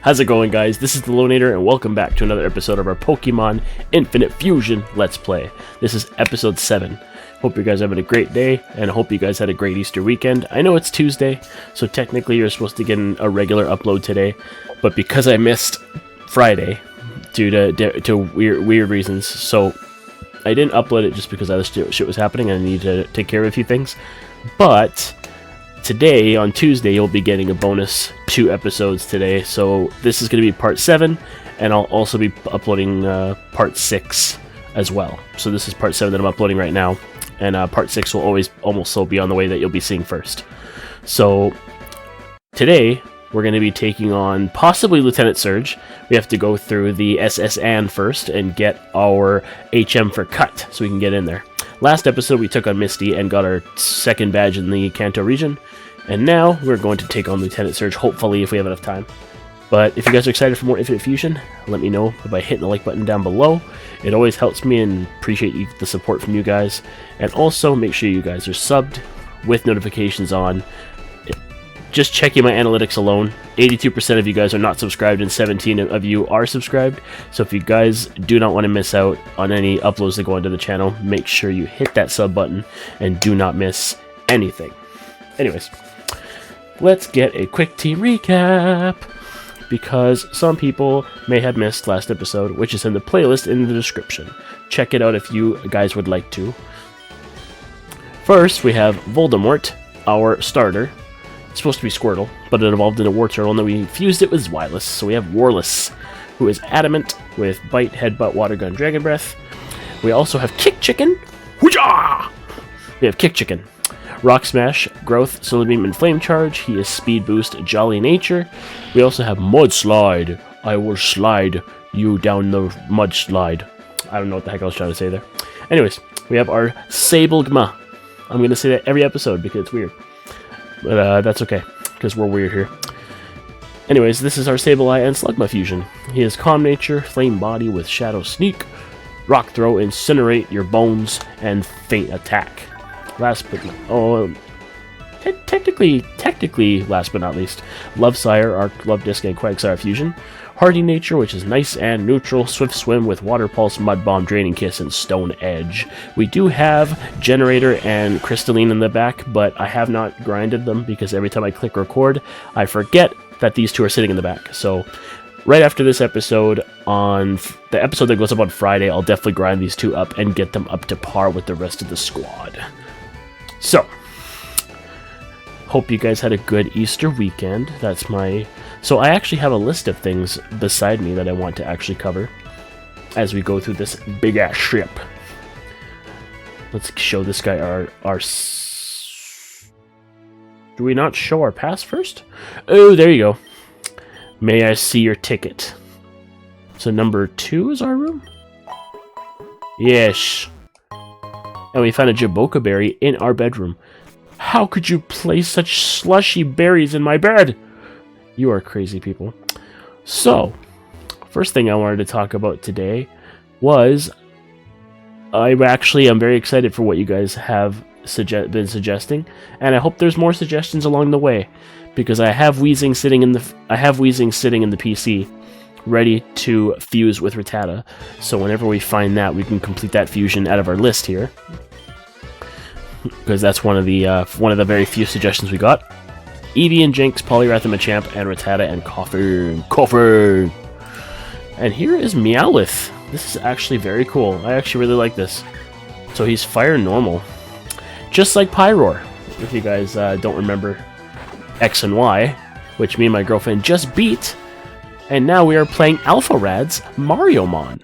How's it going, guys? This is the Loewenator, and welcome back to another episode of our Pokemon Infinite Fusion Let's Play. This is episode 7. Hope you guys are having a great day, and I hope you guys had a great Easter weekend. I know it's Tuesday, so technically you're supposed to get a regular upload today, but because I missed Friday due to weird reasons, so I didn't upload it just because other shit was happening and I needed to take care of a few things. But today, on Tuesday, you'll be getting a bonus 2 episodes today. So this is going to be part 7, and I'll also be uploading part 6 as well. So this is part 7 that I'm uploading right now, and part 6 will almost be on the way that you'll be seeing first. So today, we're going to be taking on possibly Lieutenant Surge. We have to go through the SS Anne first and get our HM for cut so we can get in there. Last episode, we took on Misty and got our 2nd badge in the Kanto region. And now, we're going to take on Lieutenant Surge, hopefully, if we have enough time. But if you guys are excited for more Infinite Fusion, let me know by hitting the like button down below. It always helps me and appreciate the support from you guys. And also, make sure you guys are subbed with notifications on. Just checking my analytics alone, 82% of you guys are not subscribed and 17 of you are subscribed. So if you guys do not want to miss out on any uploads that go onto the channel, make sure you hit that sub button and do not miss anything. Anyways, let's get a quick team recap, because some people may have missed last episode, which is in the playlist in the description. Check it out if you guys would like to. First, we have Voldemort, our starter. It's supposed to be Squirtle, but it evolved into Wartortle, and then we fused it with Zweilous. So we have Warless, who is Adamant with Bite, Headbutt, Water Gun, Dragon Breath. We also have Kick Chicken. Hoo-yah! We have Kick Chicken. Rock Smash, Growth, Solar Beam, and Flame Charge. He is Speed Boost, Jolly Nature. We also have Mudslide. I will slide you down the mudslide. I don't know what the heck I was trying to say there. Anyways, we have our Sablgma. I'm going to say that every episode because it's weird. But that's okay, because we're weird here. Anyways, this is our Sableye and Slugma fusion. He is Calm Nature, Flame Body with Shadow Sneak, Rock Throw, Incinerate your bones, and Faint Attack. Last but not... technically last but not least, Love Sire, Arc Love Disc, and Quagsire fusion. Hardy Nature, which is nice and neutral. Swift Swim with Water Pulse, Mud Bomb, Draining Kiss, and Stone Edge. We do have Generator and Crystalline in the back, but I have not grinded them because every time I click record, I forget that these two are sitting in the back. So right after this episode, on the episode that goes up on Friday, I'll definitely grind these two up and get them up to par with the rest of the squad. So, hope you guys had a good Easter weekend. So I actually have a list of things beside me that I want to actually cover as we go through this big-ass ship. Let's show this guy our... Do we not show our pass first? Oh, there you go. May I see your ticket? So number 2 is our room? Yes. And we found a Jaboka berry in our bedroom. How could you place such slushy berries in my bed? You are crazy people. So, first thing I wanted to talk about today was I'm very excited for what you guys have been suggesting, and I hope there's more suggestions along the way, because I have Weezing sitting in the PC ready to fuse with Rattata. So whenever we find that, we can complete that fusion out of our list here, because that's one of the very few suggestions we got. Eevee and Jinx, Poliwrath and Machamp, and Rattata and Koffing. And here is Meowth. This is actually very cool. I actually really like this. So he's Fire Normal. Just like Pyroar, if you guys don't remember X and Y, which me and my girlfriend just beat. And now we are playing Alpha Rad's Mariomon.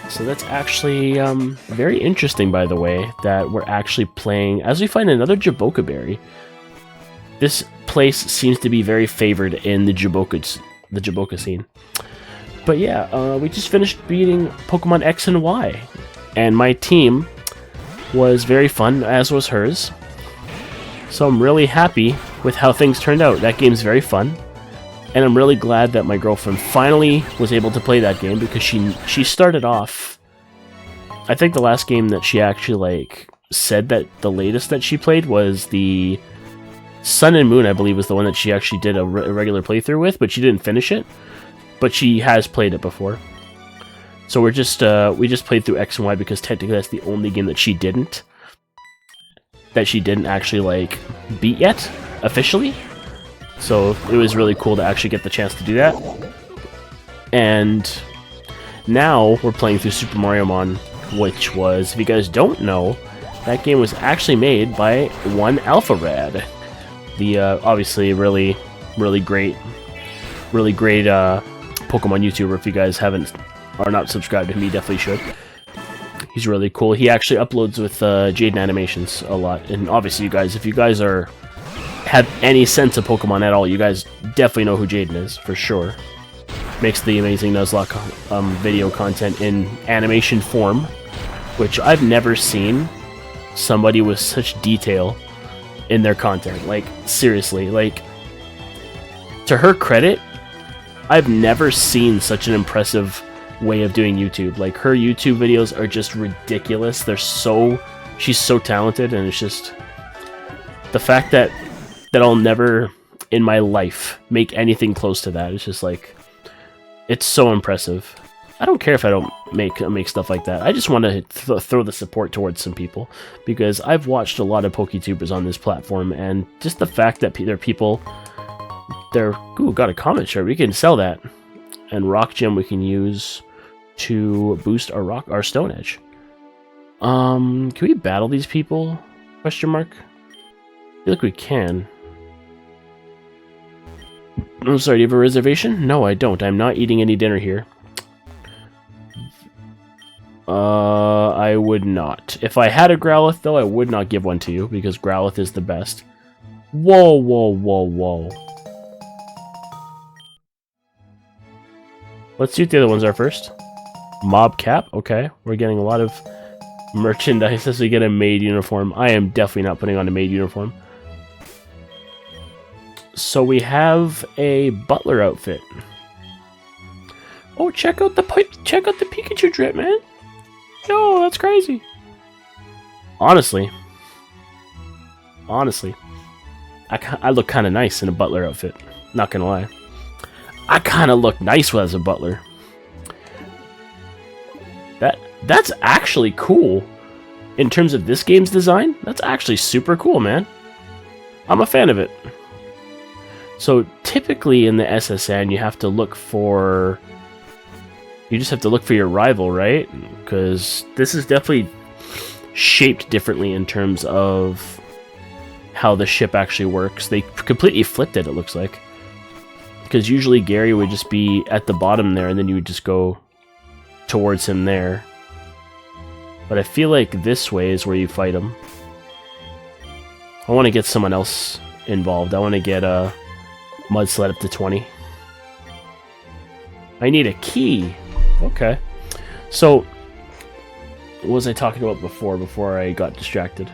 So that's actually very interesting, by the way, that we're actually playing, as we find another Jaboka berry. This place seems to be very favored in the Jaboka scene. But yeah, we just finished beating Pokemon X and Y, and my team was very fun, as was hers. So I'm really happy with how things turned out. That game's very fun, and I'm really glad that my girlfriend finally was able to play that game, because she started off... I think the last game that she actually said that the latest that she played was the Sun and Moon, I believe, was the one that she actually did a regular playthrough with, but she didn't finish it. but she has played it before. So we just played through X and Y because technically that's the only game that she didn't actually like beat yet officially. So it was really cool to actually get the chance to do that. And now we're playing through Super Mario Mon, which was, if you guys don't know, that game was actually made by one Alpharad. The obviously really great Pokemon YouTuber. If you guys are not subscribed to him, you definitely should. He's really cool. He actually uploads with Jaden Animations a lot, and obviously you guys, if you guys have any sense of Pokemon at all, you guys definitely know who Jaden is for sure. Makes the amazing Nuzlocke video content in animation form, which I've never seen somebody with such detail in their content. Like, seriously, like, to her credit, I've never seen such an impressive way of doing YouTube. Like, her YouTube videos are just ridiculous. She's so talented, and it's just the fact that I'll never in my life make anything close to that. It's just like, it's so impressive. I don't care if I don't make stuff like that. I just want to throw the support towards some people, because I've watched a lot of PokeTubers on this platform, and just the fact that there are people, ooh, got a comment shirt. We can sell that, and Rock Gem we can use to boost our Stone Edge. Can we battle these people? Question mark. I feel like we can. I'm sorry, do you have a reservation? No, I don't. I'm not eating any dinner here. I would not. If I had a Growlithe, though, I would not give one to you, because Growlithe is the best. Whoa, whoa, whoa, whoa. Let's see what the other ones are first. Mob Cap, okay. We're getting a lot of merchandise as we get a maid uniform. I am definitely not putting on a maid uniform. So we have a butler outfit. Oh, check out the Pikachu drip, man. No, that's crazy. Honestly, I look kind of nice in a butler outfit. Not gonna lie, I kind of look nice as a butler. That's actually cool. In terms of this game's design, that's actually super cool, man. I'm a fan of it. So typically in the SSN, you have to look for... You just have to look for your rival, right? Because this is definitely shaped differently in terms of how the ship actually works. They completely flipped it, it looks like. Because usually Gary would just be at the bottom there, and then you would just go towards him there. But I feel like this way is where you fight him. I want to get someone else involved. I want to get a Mudslide up to 20. I need a key. Okay. So, what was I talking about before I got distracted?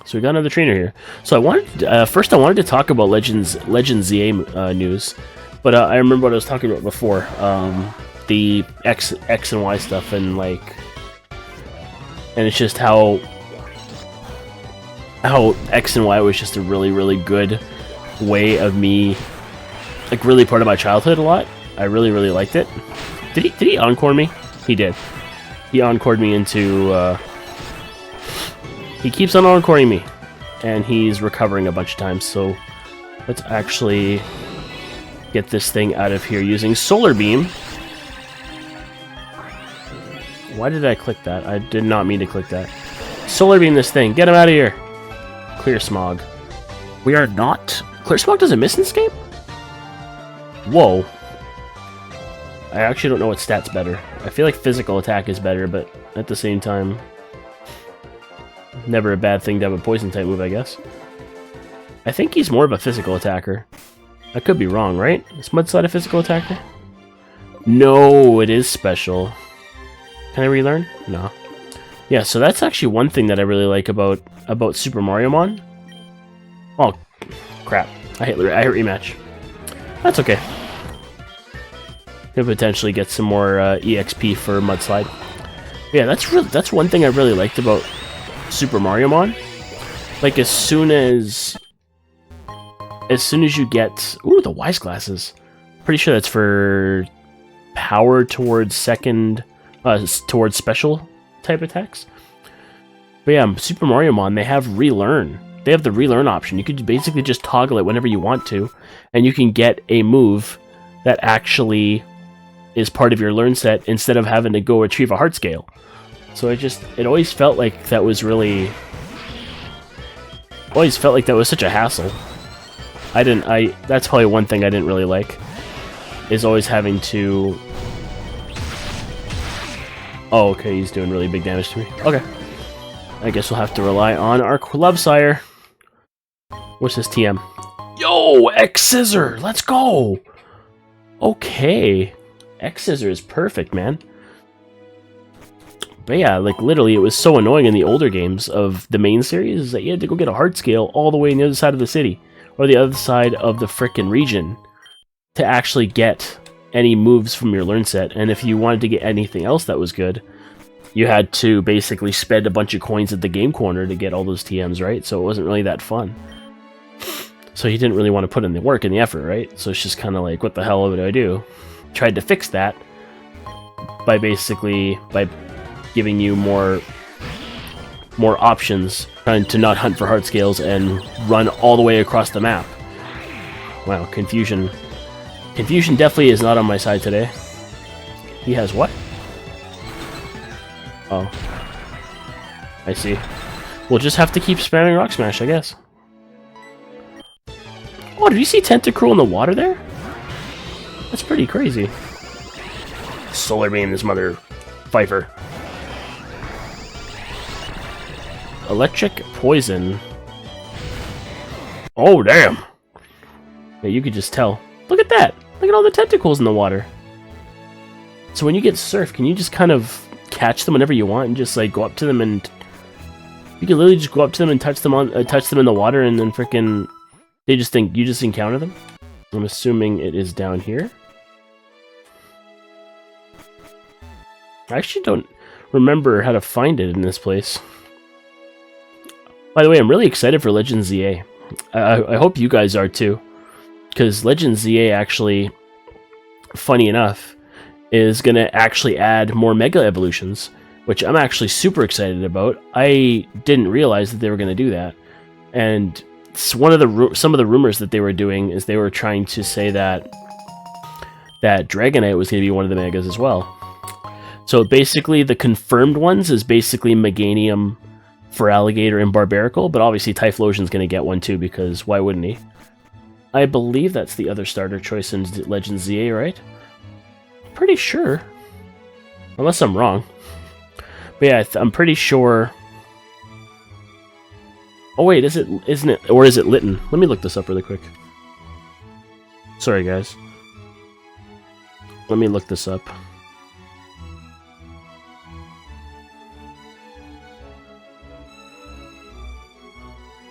So we got another trainer here. So I wanted first I wanted to talk about Legends ZA news, but I remember what I was talking about before. The X and Y stuff, and like, and it's just how X and Y was just a really good way of me, like, really part of my childhood a lot. I really liked it. Did he encore me? He did. He encored me into he keeps on encoring me, and he's recovering a bunch of times. So let's actually get this thing out of here using Solar Beam. Why did I click that? I did not mean to click that. Solar Beam this thing. Get him out of here. Clear Smog. We are not... Clear Smog doesn't miss in this game? Whoa. I actually don't know what stat's better. I feel like physical attack is better, but at the same time... Never a bad thing to have a poison type move, I guess. I think he's more of a physical attacker. I could be wrong, right? Is Mudslide a physical attacker? No, it is special. Can I relearn? No. Yeah, so that's actually one thing that I really like about Super Mario Mon. Oh, crap. I hit rematch. That's okay. Could potentially get some more EXP for Mudslide. Yeah, that's one thing I really liked about Super Mario Mon. Like, as soon as you get... Ooh, the Wise Glasses. pretty sure that's for power towards towards special type attacks. But yeah, Super Mario Mon, they have relearn. They have the relearn option. You could basically just toggle it whenever you want to, and you can get a move that actually is part of your learn set instead of having to go retrieve a heart scale. So it always felt like that was such a hassle. That's probably one thing I didn't really like, is always having to... Oh, okay, he's doing really big damage to me. Okay. I guess we'll have to rely on our Love Sire. What's this TM? Yo, X-Scissor! Let's go! Okay. X-Scissor is perfect, man. But yeah, like, literally, it was so annoying in the older games of the main series that you had to go get a heart scale all the way on the other side of the city, or the other side of the frickin' region, to actually get any moves from your learn set. And if you wanted to get anything else that was good, you had to basically spend a bunch of coins at the game corner to get all those TMs, right? So it wasn't really that fun. So you didn't really want to put in the work and the effort, right? So it's just kind of like, what the hell would I do? Tried to fix that by giving you more options, trying to not hunt for heart scales and run all the way across the map. Wow, Confusion. Confusion definitely is not on my side today. He has what? Oh. I see. We'll just have to keep spamming Rock Smash, I guess. Oh, did you see Tentacruel in the water there? That's pretty crazy. Solar Beam this mother Pfeiffer. Electric Poison. Oh, damn! Yeah, you could just tell. Look at that! Look at all the tentacles in the water. So when you get Surf, can you just kind of catch them whenever you want and just like go up to them and... You can literally just go up to them and touch them in the water, and then frickin' they just think you just encounter them? I'm assuming it is down here. I actually don't remember how to find it in this place. By the way, I'm really excited for Legends ZA. I hope you guys are too. Because Legends ZA actually, funny enough, is going to actually add more Mega Evolutions, which I'm actually super excited about. I didn't realize that they were going to do that. And some of the rumors that they were doing is they were trying to say that Dragonite was going to be one of the Megas as well. So basically, the confirmed ones is basically Meganium, Feraligatr, and Barbaracle, but obviously Typhlosion's going to get one too, because why wouldn't he? I believe that's the other starter choice in Legends ZA, right? Pretty sure. Unless I'm wrong. But yeah, I'm pretty sure... Oh wait, isn't it? Or is it Litten? Let me look this up really quick. Sorry guys. Let me look this up.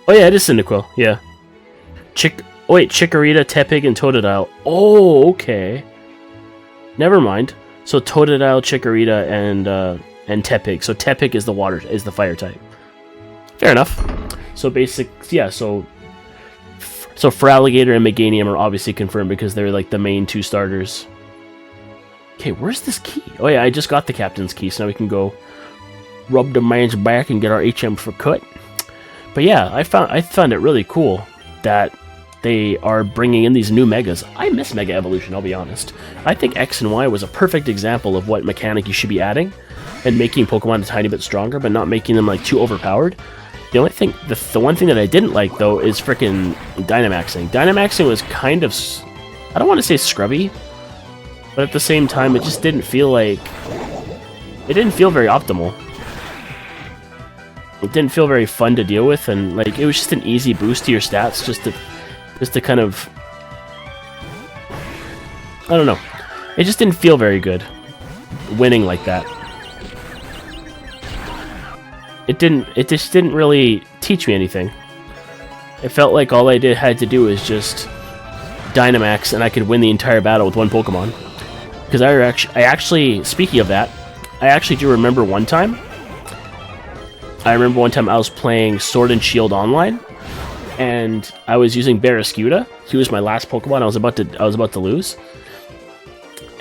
Oh yeah, it is Cyndaquil, yeah. Chikorita, Tepig, and Totodile. Oh, okay. Never mind. So Totodile, Chikorita, and Tepig. So Tepig is the fire type. Fair enough. So so Feraligatr and Meganium are obviously confirmed because they're like the main two starters. Okay, where's this key? Oh yeah, I just got the captain's key, so now we can go rub the man's back and get our HM for cut. But yeah, I found it really cool that they are bringing in these new Megas. I miss Mega Evolution, I'll be honest. I think X and Y was a perfect example of what mechanic you should be adding and making Pokemon a tiny bit stronger, but not making them like too overpowered. The only thing, the one thing that I didn't like though is frickin' Dynamaxing. Dynamaxing was kind of, I don't want to say scrubby, but at the same time it just didn't feel like, it didn't feel very optimal. It didn't feel very fun to deal with, and like it was just an easy boost to your stats just to kind of, I don't know. It just didn't feel very good winning like that. It just didn't really teach me anything. It felt like all I had to do was just Dynamax and I could win the entire battle with one Pokemon. Because I actually, speaking of that, I actually do remember one time. I was playing Sword and Shield Online, and I was using Barraskewda. He was my last Pokemon I was about to lose.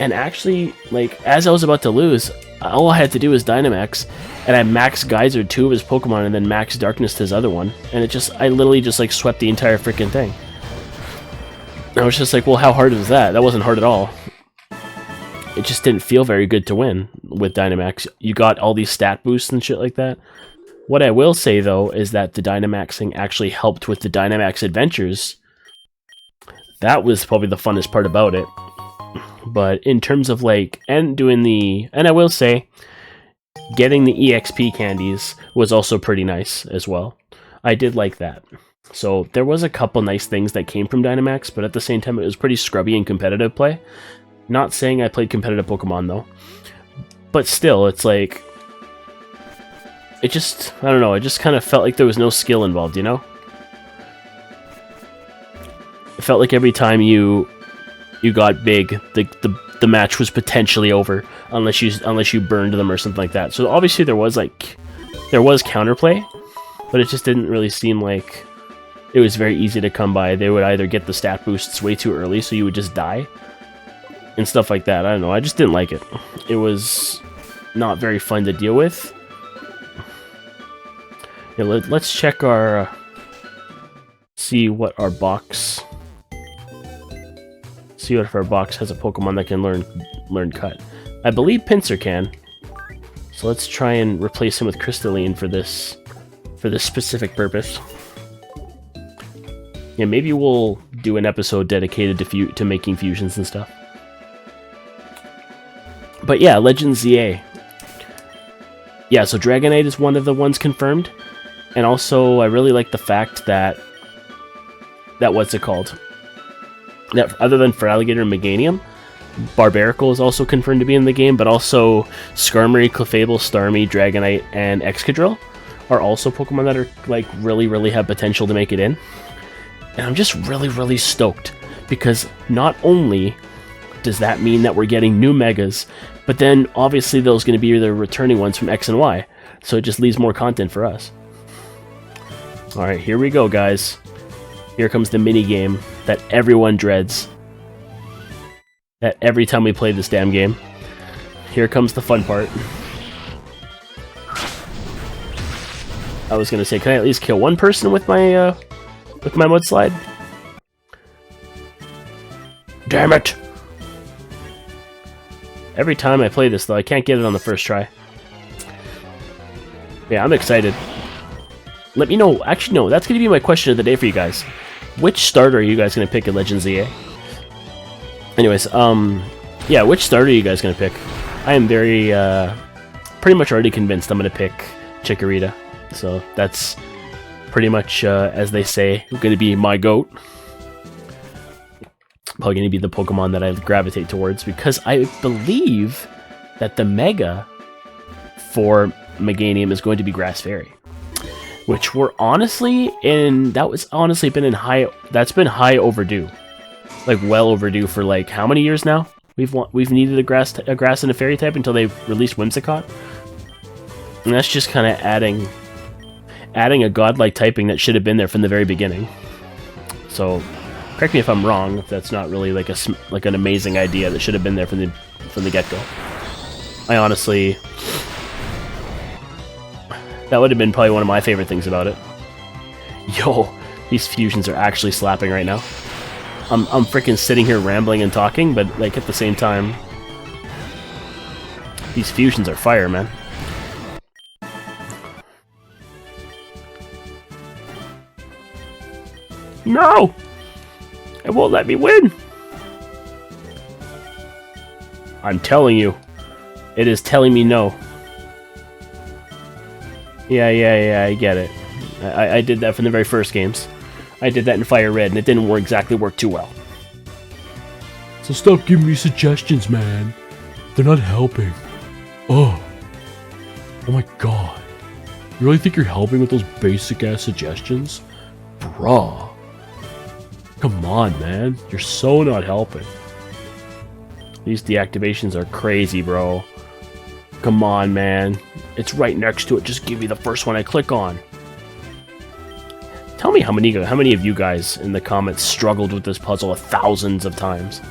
And actually, like, as I was about to lose, all I had to do was Dynamax, and I maxed Geyser 2 of his Pokemon, and then maxed Darkness to his other one, and I literally just, like, swept the entire freaking thing. I was just like, well, how hard was that? That wasn't hard at all. It just didn't feel very good to win with Dynamax. You got all these stat boosts and shit like that. What I will say, though, is that the Dynamaxing actually helped with the Dynamax Adventures. That was probably the funnest part about it. But in terms of, like, and I will say, getting the EXP candies was also pretty nice as well. I did like that. So there was a couple nice things that came from Dynamax, but at the same time it was pretty scrubby in competitive play. Not saying I played competitive Pokemon though. But still, it's like, I don't know, it just kind of felt like there was no skill involved, you know? It felt like every time you got big, the match was potentially over unless you burned them or something like that. So obviously there was counterplay, but it just didn't really seem like it was very easy to come by. They would either get the stat boosts way too early, so you would just die, and stuff like that. I don't know. I just didn't like it. It was not very fun to deal with. Yeah, let's check our see what our box. See if our box has a Pokemon that can learn Cut. I believe Pinsir can. So let's try and replace him with Crystalline for this specific purpose. Yeah, maybe we'll do an episode dedicated to making fusions and stuff. But yeah, Legend ZA. Yeah, so Dragonite is one of the ones confirmed. And also, I really like the fact that what's it called? That other than Feraligatr and Meganium, Barbaracle is also confirmed to be in the game, but also Skarmory, Clefable, Starmie, Dragonite, and Excadrill are also Pokemon that are, like, really have potential to make it in. And I'm just really stoked, because not only does that mean that we're getting new Megas, but then obviously those going to be the returning ones from X and Y, so it just leaves more content for us. Alright, here we go, guys. Here comes the mini-game that everyone dreads. That every time we play this damn game. Here comes the fun part. I was gonna say, can I at least kill one person with my mudslide? Damn it! Every time I play this, though, I can't get it on the first try. Yeah, I'm excited. Let me know. Actually, no, that's gonna be my question of the day for you guys. Which starter are you guys gonna pick in Legend ZA? Anyways, yeah, which starter are you guys gonna pick? I am very, pretty much already convinced I'm gonna pick Chikorita. So that's pretty much, as they say, gonna be my GOAT. Probably gonna be the Pokemon that I gravitate towards, because I believe that the Mega for Meganium is going to be Grass Fairy. Which we're honestly that's been high overdue. Like, well overdue for, like, how many years now? We've needed a grass and a fairy type until they released Whimsicott. And that's just kind of adding a godlike typing that should have been there from the very beginning. So, correct me if I'm wrong, if that's not really like an amazing idea that should have been there from the get-go. I honestly, that would have been probably one of my favorite things about it. Yo, these fusions are actually slapping right now. I'm freaking sitting here rambling and talking, but, like, at the same time, these fusions are fire, man. No! It won't let me win! I'm telling you. It is telling me no. Yeah, I get it. I did that from the very first games. I did that in Fire Red, and it didn't exactly work too well. So stop giving me suggestions, man. They're not helping. Oh my god. You really think you're helping with those basic-ass suggestions? Bruh. Come on, man. You're so not helping. These deactivations are crazy, bro. Come on, man. It's right next to it. Just give me the first one I click on. Tell me how many of you guys in the comments struggled with this puzzle thousands of times.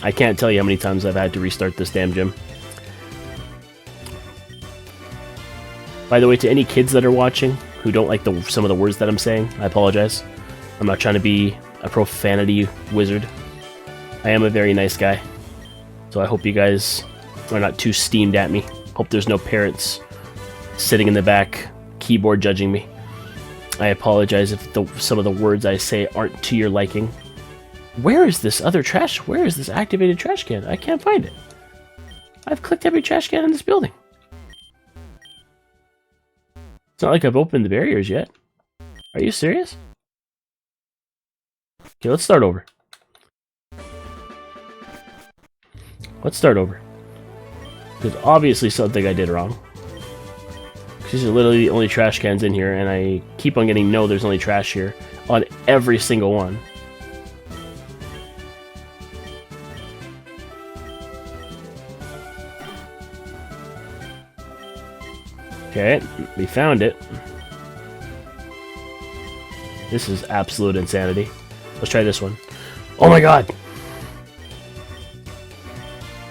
I can't tell you how many times I've had to restart this damn gym. By the way, to any kids that are watching who don't like some of the words that I'm saying, I apologize. I'm not trying to be a profanity wizard. I am a very nice guy. So I hope you guys are not too steamed at me. Hope there's no parents sitting in the back, keyboard judging me. I apologize if some of the words I say aren't to your liking. Where is this other trash? Where is this activated trash can? I can't find it. I've clicked every trash can in this building. It's not like I've opened the barriers yet. Are you serious? Okay, let's start over. Let's start over. There's obviously something I did wrong. These are literally the only trash cans in here, and I keep on getting no, there's only trash here on every single one. Okay, we found it. This is absolute insanity. Let's try this one. Oh my god!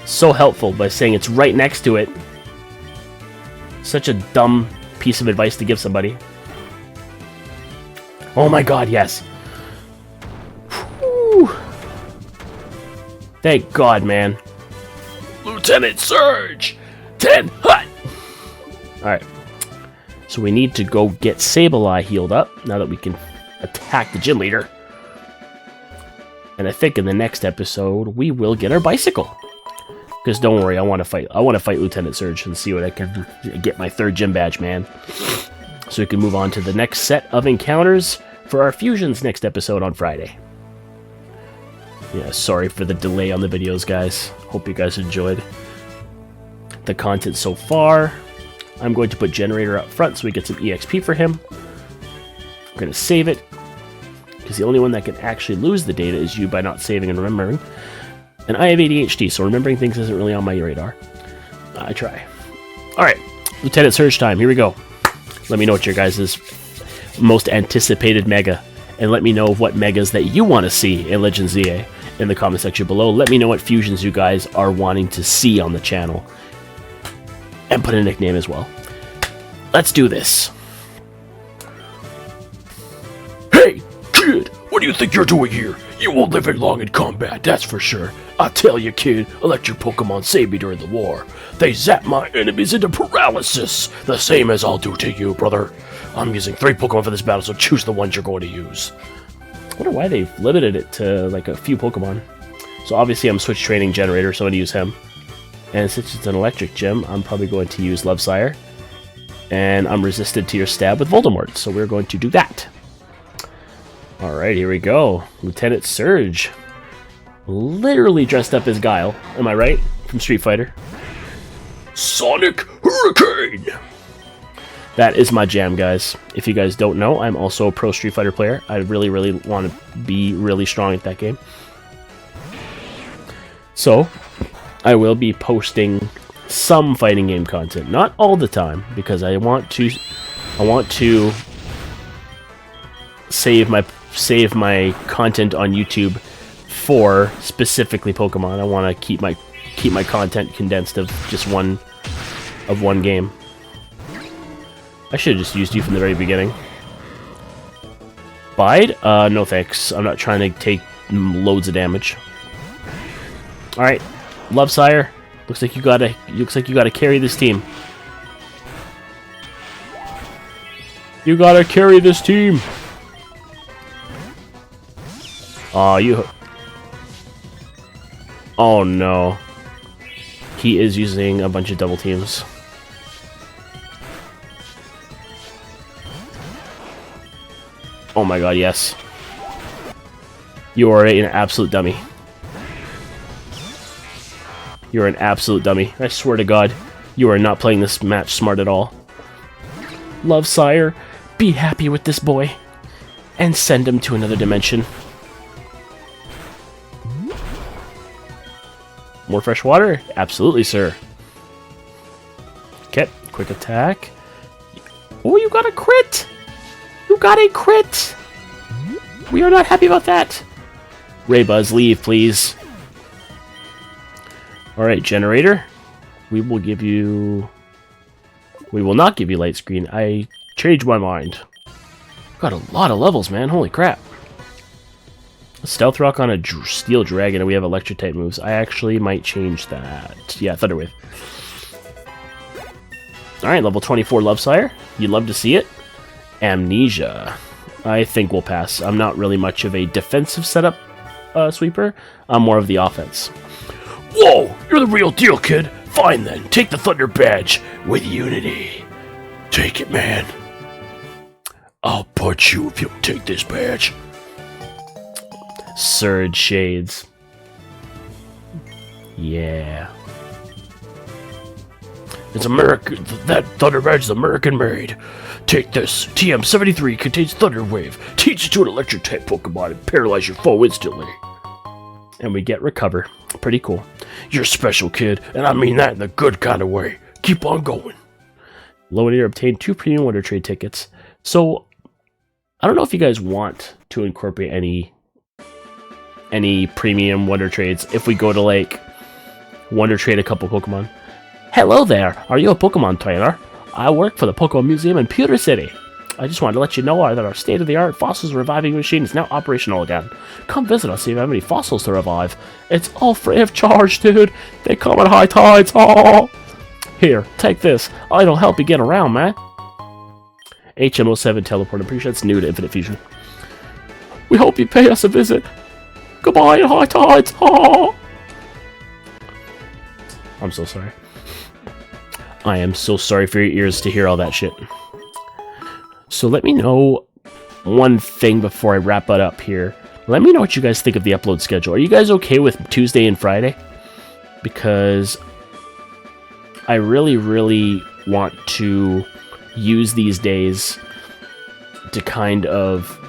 So helpful by saying it's right next to it. Such a dumb piece of advice to give somebody. Oh my god, yes. Whew. Thank god, man. Lieutenant Surge! 10 hut! Alright. So we need to go get Sableye healed up now that we can attack the gym leader. And I think in the next episode we will get our bicycle. Because don't worry, I want to fight Lieutenant Surge and see what I can get my 3rd gym badge, man. So we can move on to the next set of encounters for our fusions next episode on Friday. Yeah, sorry for the delay on the videos, guys. Hope you guys enjoyed the content so far. I'm going to put Generator up front so we get some EXP for him. I'm going to save it, because the only one that can actually lose the data is you by not saving and remembering. And I have ADHD, so remembering things isn't really on my radar. I try. Alright, Lieutenant Surge time, here we go. Let me know what your guys' most anticipated mega, and let me know what megas that you want to see in Legends ZA in the comment section below. Let me know what fusions you guys are wanting to see on the channel. And put a nickname as well. Let's do this. Hey, kid, what do you think you're doing here? You won't live it long in combat, that's for sure. I tell you, kid, electric Pokemon saved me during the war. They zapped my enemies into paralysis, the same as I'll do to you, brother. I'm using 3 Pokemon for this battle, so choose the ones you're going to use. I wonder why they've limited it to like a few Pokemon. So obviously I'm switch training Generator, so I'm going to use him. And since it's an electric gym, I'm probably going to use Loewenator. And I'm resisted to your stab with Voldemort, so we're going to do that. Alright, here we go. Lieutenant Surge. Literally dressed up as Guile. Am I right? From Street Fighter. Sonic Hurricane! That is my jam, guys. If you guys don't know, I'm also a pro Street Fighter player. I really, really want to be really strong at that game. So, I will be posting some fighting game content. Not all the time, because I want to save my content on YouTube for specifically Pokemon. I want to keep my content condensed of just one game. I should have just used you from the very beginning. Bide? No thanks. I'm not trying to take loads of damage. Alright. Loewenator. Looks like you gotta carry this team. You gotta carry this team. Oh no. He is using a bunch of double teams. Oh my god, yes. You are an absolute dummy. You're an absolute dummy. I swear to god, you are not playing this match smart at all. Loewenator, be happy with this boy. And send him to another dimension. More fresh water? Absolutely, sir. Okay, quick attack. Oh, you got a crit! You got a crit! We are not happy about that. Raybuzz, leave, please. Alright, generator. We will not give you light screen. I changed my mind. Got a lot of levels, man. Holy crap. Stealth Rock on a Steel Dragon, and we have electric type moves. I actually might change that. Yeah, Thunder Wave. Alright, level 24 Lovesire. You'd love to see it. Amnesia. I think we'll pass. I'm not really much of a defensive setup sweeper. I'm more of the offense. Whoa! You're the real deal, kid! Fine then, take the Thunder Badge with Unity. Take it, man. I'll punch you if you take this badge. Surge Shades. Yeah. It's American. That Thunder Badge is American made. Take this. TM73 contains Thunder Wave. Teach it to an electric type Pokemon and paralyze your foe instantly. And we get Recover. Pretty cool. You're special, kid, and I mean that in the good kind of way. Keep on going. Loewenator obtained 2 premium Wonder Trade tickets. So, I don't know if you guys want to incorporate any premium Wonder Trades if we go to, like, Wonder Trade a couple Pokemon. Hello there! Are you a Pokemon trainer? I work for the Pokemon Museum in Pewter City. I just wanted to let you know that our state-of-the-art fossils reviving machine is now operational again. Come visit us, see if you have any fossils to revive. It's all free of charge, dude. They come at high tides. Oh! Here, take this. It'll help you get around, man. HM07 teleport. I'm pretty sure it's new to Infinite Fusion. We hope you pay us a visit. Goodbye, high tides. Oh! I'm so sorry. I am so sorry for your ears to hear all that shit. So let me know one thing before I wrap it up here. Let me know what you guys think of the upload schedule. Are you guys okay with Tuesday and Friday? Because I really, really want to use these days to kind of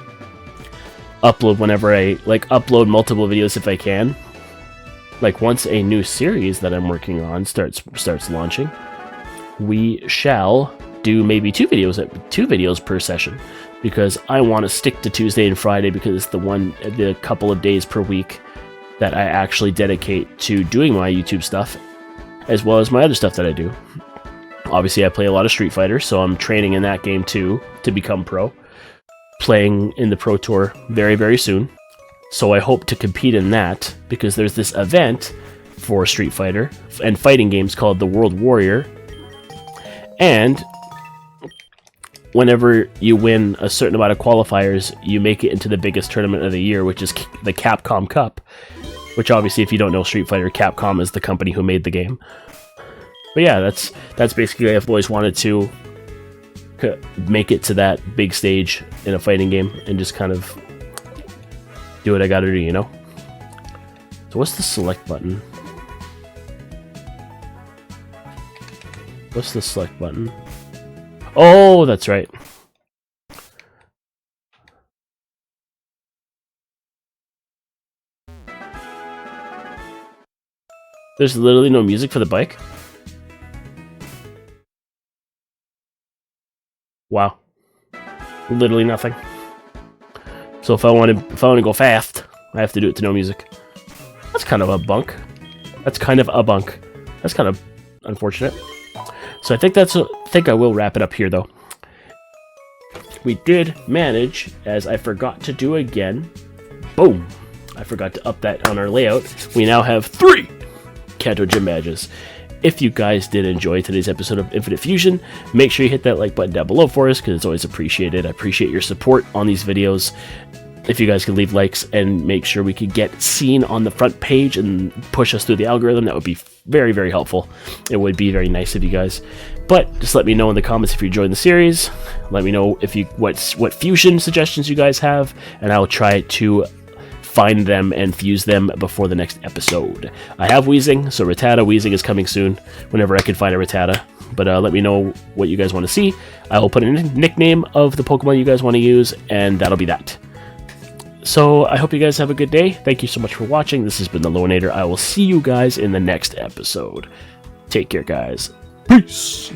upload whenever I, like, upload multiple videos if I can. Like, once a new series that I'm working on starts launching, we shall do maybe 2 videos per session, because I want to stick to Tuesday and Friday because it's the couple of days per week that I actually dedicate to doing my YouTube stuff, as well as my other stuff that I do. Obviously, I play a lot of Street Fighter, so I'm training in that game too to become pro. Playing in the Pro Tour very, very soon. So I hope to compete in that, because there's this event for Street Fighter and fighting games called the World Warrior. And whenever you win a certain amount of qualifiers, you make it into the biggest tournament of the year, which is the Capcom Cup. Which, obviously, if you don't know Street Fighter, Capcom is the company who made the game. But yeah, that's basically, I've always wanted to make it to that big stage in a fighting game and just kind of do what I gotta do, you know? So what's the select button? What's the select button? Oh, that's right. There's literally no music for the bike? Wow. Literally nothing. So if I want to go fast, I have to do it to no music. That's kind of a bunk. That's kind of unfortunate. So I think I will wrap it up here, though. We did manage, as I forgot to do again. Boom! I forgot to up that on our layout. We now have 3 Kanto Gym badges. If you guys did enjoy today's episode of Infinite Fusion, make sure you hit that like button down below for us, because it's always appreciated. I appreciate your support on these videos. If you guys could leave likes and make sure we could get seen on the front page and push us through the algorithm, that would be very, very helpful. It would be very nice of you guys. But just let me know in the comments if you're enjoying the series. Let me know if what fusion suggestions you guys have, and I'll try to find them and fuse them before the next episode. I have Weezing, so Weezing is coming soon, whenever I can find a Rattata. But let me know what you guys want to see. I will put a nickname of the Pokemon you guys want to use, and that'll be that. So I hope you guys have a good day. Thank you so much for watching. This has been the Loewenator. I will see you guys in the next episode. Take care, guys. Peace!